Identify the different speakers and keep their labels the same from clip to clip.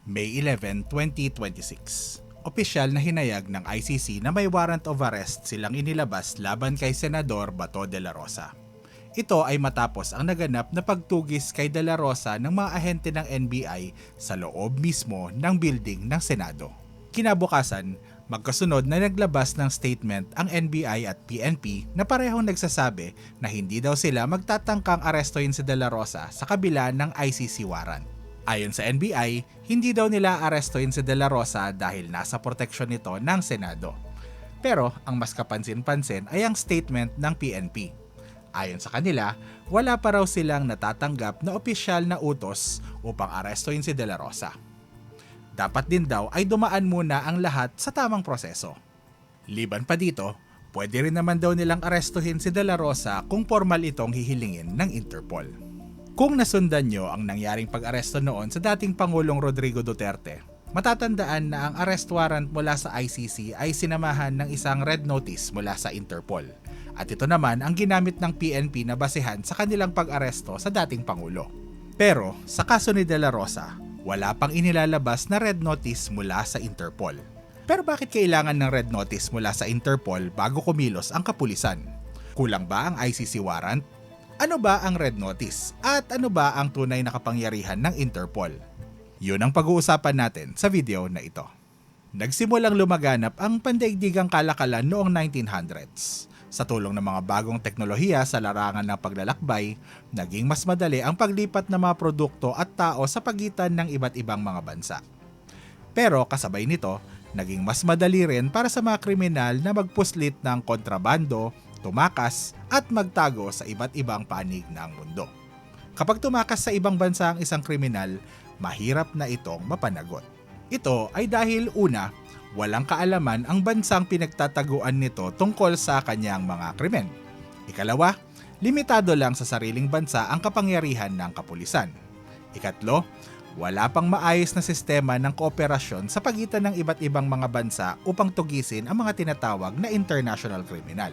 Speaker 1: May 11, 2026. Opisyal na hinayag ng ICC na may warrant of arrest silang inilabas laban kay Senador Bato de la Rosa. Ito ay matapos ang naganap na pagtugis kay de la Rosa ng mga ahente ng NBI sa loob mismo ng building ng Senado. Kinabukasan, magkasunod na naglabas ng statement ang NBI at PNP na parehong nagsasabi na hindi daw sila magtatangkang arestuhin si de la Rosa sa kabila ng ICC warrant. Ayon sa NBI, hindi daw nila arestuhin si de la Rosa dahil nasa proteksyon nito ng Senado. Pero ang mas kapansin-pansin ay ang statement ng PNP. Ayon sa kanila, wala pa raw silang natatanggap na opisyal na utos upang arestuhin si de la Rosa. Dapat din daw ay dumaan muna ang lahat sa tamang proseso. Liban pa dito, pwede rin naman daw nilang arestuhin si de la Rosa kung formal itong hihilingin ng Interpol. Kung nasundan nyo ang nangyaring pag-aresto noon sa dating Pangulong Rodrigo Duterte, matatandaan na ang arrest warrant mula sa ICC ay sinamahan ng isang red notice mula sa Interpol. At ito naman ang ginamit ng PNP na basehan sa kanilang pag-aresto sa dating Pangulo. Pero sa kaso ni de la Rosa, wala pang inilalabas na red notice mula sa Interpol. Pero bakit kailangan ng red notice mula sa Interpol bago kumilos ang kapulisan? Kulang ba ang ICC warrant? Ano ba ang red notice? At ano ba ang tunay na kapangyarihan ng Interpol? Yun ang pag-uusapan natin sa video na ito. Nagsimulang lumaganap ang pandaigdigang kalakalan noong 1900s. Sa tulong ng mga bagong teknolohiya sa larangan ng paglalakbay, naging mas madali ang paglipat ng mga produkto at tao sa pagitan ng iba't ibang mga bansa. Pero kasabay nito, naging mas madali rin para sa mga kriminal na magpuslit ng kontrabando, tumakas at magtago sa iba't ibang panig ng mundo. Kapag tumakas sa ibang bansa ang isang kriminal, mahirap na itong mapanagot. Ito ay dahil una, walang kaalaman ang bansang pinagtataguan nito tungkol sa kanyang mga krimen. Ikalawa, limitado lang sa sariling bansa ang kapangyarihan ng kapulisan. Ikatlo, wala pang maayos na sistema ng kooperasyon sa pagitan ng iba't ibang mga bansa upang tugisin ang mga tinatawag na international criminal.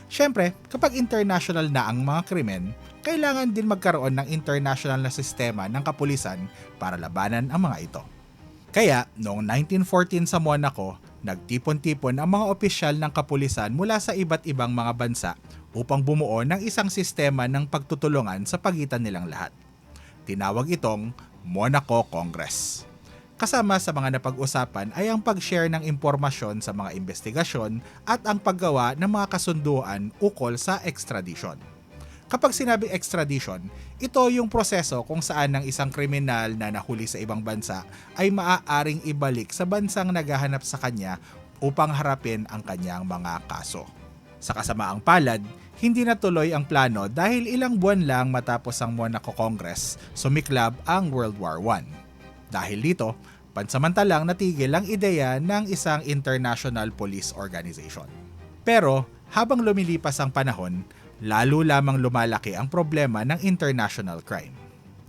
Speaker 1: Siyempre, kapag international na ang mga krimen, kailangan din magkaroon ng international na sistema ng kapulisan para labanan ang mga ito. Kaya, noong 1914 sa Monaco, nagtipon-tipon ang mga opisyal ng kapulisan mula sa iba't ibang mga bansa upang bumuo ng isang sistema ng pagtutulungan sa pagitan nilang lahat. Tinawag itong Monaco Congress. Kasama sa mga napag-usapan ay ang pag-share ng impormasyon sa mga investigasyon at ang paggawa ng mga kasunduan ukol sa extradition. Kapag sinabing extradition, ito yung proseso kung saan ang isang kriminal na nahuli sa ibang bansa ay maaaring ibalik sa bansang naghahanap sa kanya upang harapin ang kanyang mga kaso. Sa kasamaang palad, hindi natuloy ang plano dahil ilang buwan lang matapos ang Monaco Congress, sumiklab ang World War I. Dahil dito, pansamantalang natigil ang ideya ng isang international police organization. Pero habang lumilipas ang panahon, lalo lamang lumalaki ang problema ng international crime.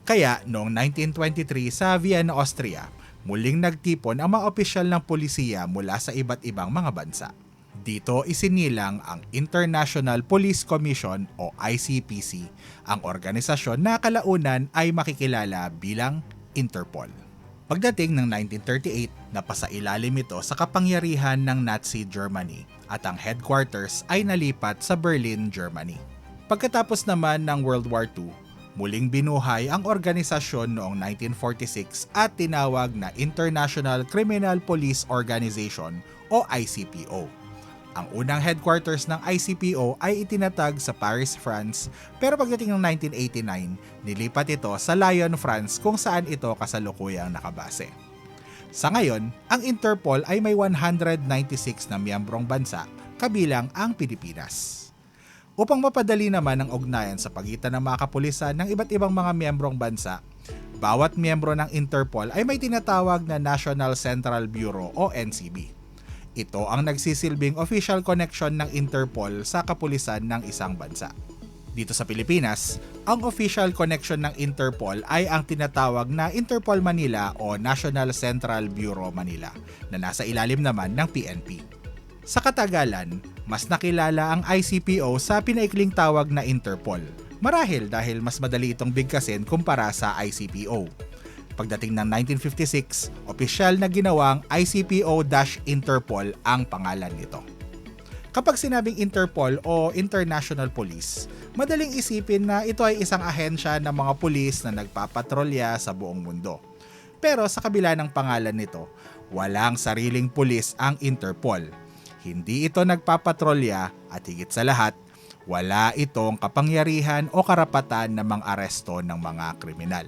Speaker 1: Kaya noong 1923 sa Vienna, Austria, muling nagtipon ang mga opisyal ng polisiya mula sa iba't ibang mga bansa. Dito isinilang ang International Police Commission o ICPC, ang organisasyon na kalaunan ay makikilala bilang Interpol. Pagdating ng 1938, napasailalim ito sa kapangyarihan ng Nazi Germany at ang headquarters ay nalipat sa Berlin, Germany. Pagkatapos naman ng World War II, muling binuhay ang organisasyon noong 1946 at tinawag na International Criminal Police Organization o ICPO. Ang unang headquarters ng ICPO ay itinatag sa Paris, France, pero pagdating ng 1989, nilipat ito sa Lyon, France kung saan ito kasalukuyang nakabase. Sa ngayon, ang Interpol ay may 196 na miyembrong bansa, kabilang ang Pilipinas. Upang mapadali naman ang ugnayan sa pagitan ng mga kapulisan ng iba't ibang mga miyembrong bansa, bawat miyembro ng Interpol ay may tinatawag na National Central Bureau o NCB. Ito ang nagsisilbing official connection ng Interpol sa kapulisan ng isang bansa. Dito sa Pilipinas, ang official connection ng Interpol ay ang tinatawag na Interpol Manila o National Central Bureau Manila na nasa ilalim naman ng PNP. Sa katagalan, mas nakilala ang ICPO sa pinaikling tawag na Interpol, marahil dahil mas madali itong bigkasin kumpara sa ICPO. Pagdating ng 1956, opisyal na ginawang ICPO-Interpol ang pangalan nito. Kapag sinabing Interpol o International Police, madaling isipin na ito ay isang ahensya ng mga pulis na nagpapatrolya sa buong mundo. Pero sa kabila ng pangalan nito, walang sariling pulis ang Interpol. Hindi ito nagpapatrolya at higit sa lahat, wala itong kapangyarihan o karapatan na mang-aresto ng mga kriminal.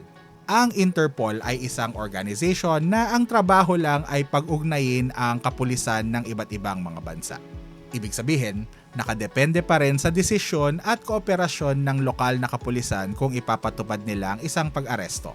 Speaker 1: Ang Interpol ay isang organization na ang trabaho lang ay pag-ugnayin ang kapulisan ng iba't ibang mga bansa. Ibig sabihin, nakadepende pa rin sa desisyon at kooperasyon ng lokal na kapulisan kung ipapatupad nila ang isang pag-aresto.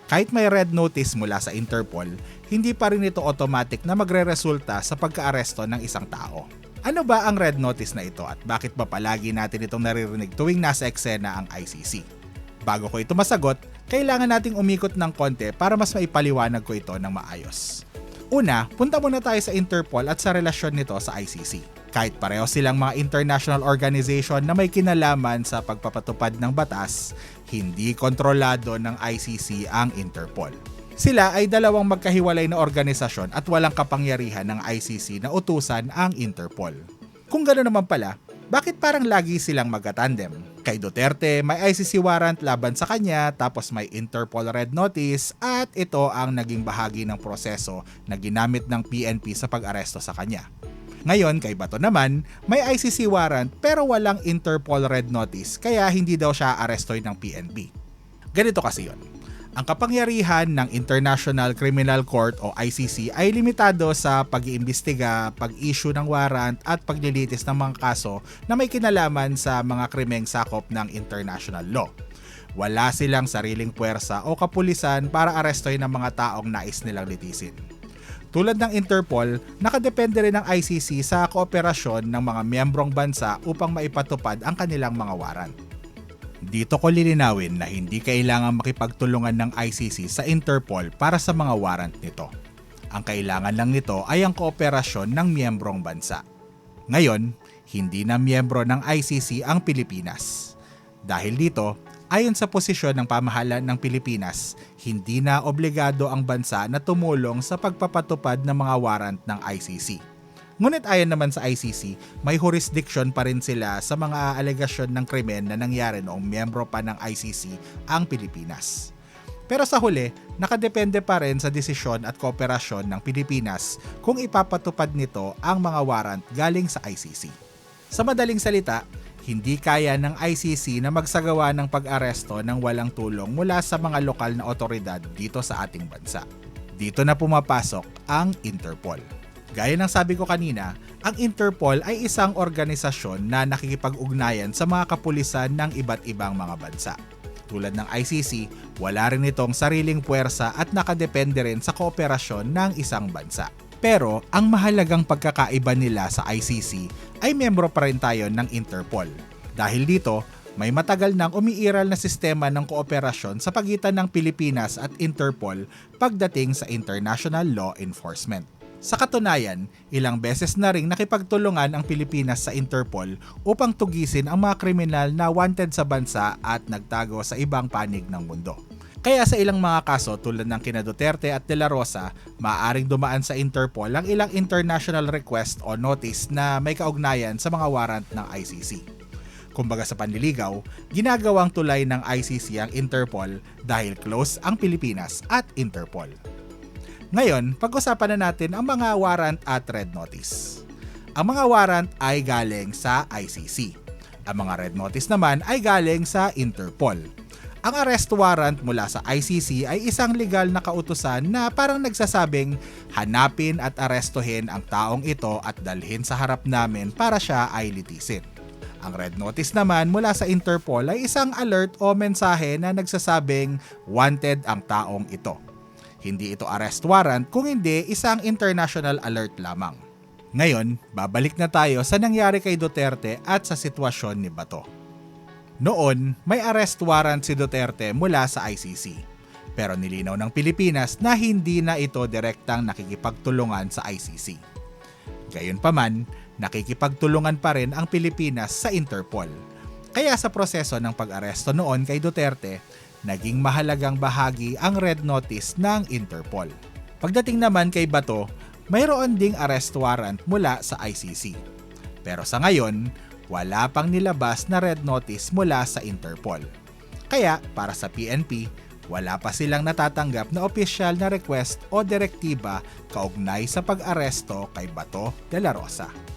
Speaker 1: Kahit may red notice mula sa Interpol, hindi pa rin ito automatic na magre-resulta sa pagka-aresto ng isang tao. Ano ba ang red notice na ito at bakit ba palagi natin itong naririnig tuwing nasa eksena ang ICC? Bago ko ito masagot, kailangan nating umikot ng konti para mas maipaliwanag ko ito ng maayos. Una, punta muna tayo sa Interpol at sa relasyon nito sa ICC. Kahit pareho silang mga international organization na may kinalaman sa pagpapatupad ng batas, hindi kontrolado ng ICC ang Interpol. Sila ay dalawang magkahiwalay na organisasyon at walang kapangyarihan ng ICC na utusan ang Interpol. Kung gano'n naman pala, bakit parang lagi silang magkatandem? Kay Duterte, may ICC warrant laban sa kanya, tapos may Interpol red notice at ito ang naging bahagi ng proseso na ginamit ng PNP sa pag-aresto sa kanya. Ngayon, kay Bato naman, may ICC warrant pero walang Interpol red notice kaya hindi daw siya arestoy ng PNP. Ganito kasi yun. Ang kapangyarihan ng International Criminal Court o ICC ay limitado sa pag-iimbestiga, pag-issue ng warrant at paglilitis ng mga kaso na may kinalaman sa mga krimeng sakop ng international law. Wala silang sariling puwersa o kapulisan para arestoy ng mga taong nais nilang litisin. Tulad ng Interpol, nakadepende rin ang ICC sa kooperasyon ng mga miyembrong bansa upang maipatupad ang kanilang mga warrant. Dito ko lilinawin na hindi kailangan makipagtulungan ng ICC sa Interpol para sa mga warrant nito. Ang kailangan lang nito ay ang kooperasyon ng miyembrong bansa. Ngayon, hindi na miyembro ng ICC ang Pilipinas. Dahil dito, ayon sa posisyon ng pamahalaan ng Pilipinas, hindi na obligado ang bansa na tumulong sa pagpapatupad ng mga warrant ng ICC. Ngunit ayon naman sa ICC, may jurisdiction pa rin sila sa mga alegasyon ng krimen na nangyari noong miyembro pa ng ICC ang Pilipinas. Pero sa huli, nakadepende pa rin sa desisyon at kooperasyon ng Pilipinas kung ipapatupad nito ang mga warrant galing sa ICC. Sa madaling salita, hindi kaya ng ICC na magsagawa ng pag-aresto ng walang tulong mula sa mga lokal na otoridad dito sa ating bansa. Dito na pumapasok ang Interpol. Gaya ng sabi ko kanina, ang Interpol ay isang organisasyon na nakikipag-ugnayan sa mga kapulisan ng iba't ibang mga bansa. Tulad ng ICC, wala rin itong sariling puwersa at nakadepende rin sa kooperasyon ng isang bansa. Pero ang mahalagang pagkakaiba nila sa ICC ay miyembro pa rin tayo ng Interpol. Dahil dito, may matagal nang umiiral na sistema ng kooperasyon sa pagitan ng Pilipinas at Interpol pagdating sa international law enforcement. Sa katunayan, ilang beses na ring nakipagtulungan ang Pilipinas sa Interpol upang tugisin ang mga kriminal na wanted sa bansa at nagtago sa ibang panig ng mundo. Kaya sa ilang mga kaso tulad ng kina Duterte at De La Rosa, maaaring dumaan sa Interpol ang ilang international request o notice na may kaugnayan sa mga warrant ng ICC. Kumbaga sa panliligaw, ginagawang tulay ng ICC ang Interpol dahil close ang Pilipinas at Interpol. Ngayon, pag-usapan na natin ang mga warrant at red notice. Ang mga warrant ay galing sa ICC. Ang mga red notice naman ay galing sa Interpol. Ang arrest warrant mula sa ICC ay isang legal na kautusan na parang nagsasabing hanapin at arestuhin ang taong ito at dalhin sa harap namin para siya ay litisin. Ang red notice naman mula sa Interpol ay isang alert o mensahe na nagsasabing wanted ang taong ito. Hindi ito arrest warrant kung hindi isang international alert lamang. Ngayon, babalik na tayo sa nangyari kay Duterte at sa sitwasyon ni Bato. Noon, may arrest warrant si Duterte mula sa ICC. Pero nilinaw ng Pilipinas na hindi na ito direktang nakikipagtulungan sa ICC. Gayunpaman, nakikipagtulungan pa rin ang Pilipinas sa Interpol. Kaya sa proseso ng pag-aresto noon kay Duterte, naging mahalagang bahagi ang red notice ng Interpol. Pagdating naman kay Bato, mayroon ding arrest warrant mula sa ICC. Pero sa ngayon, wala pang nilabas na red notice mula sa Interpol. Kaya para sa PNP, wala pa silang natatanggap na opisyal na request o direktiba kaugnay sa pag-aresto kay Bato de la Rosa.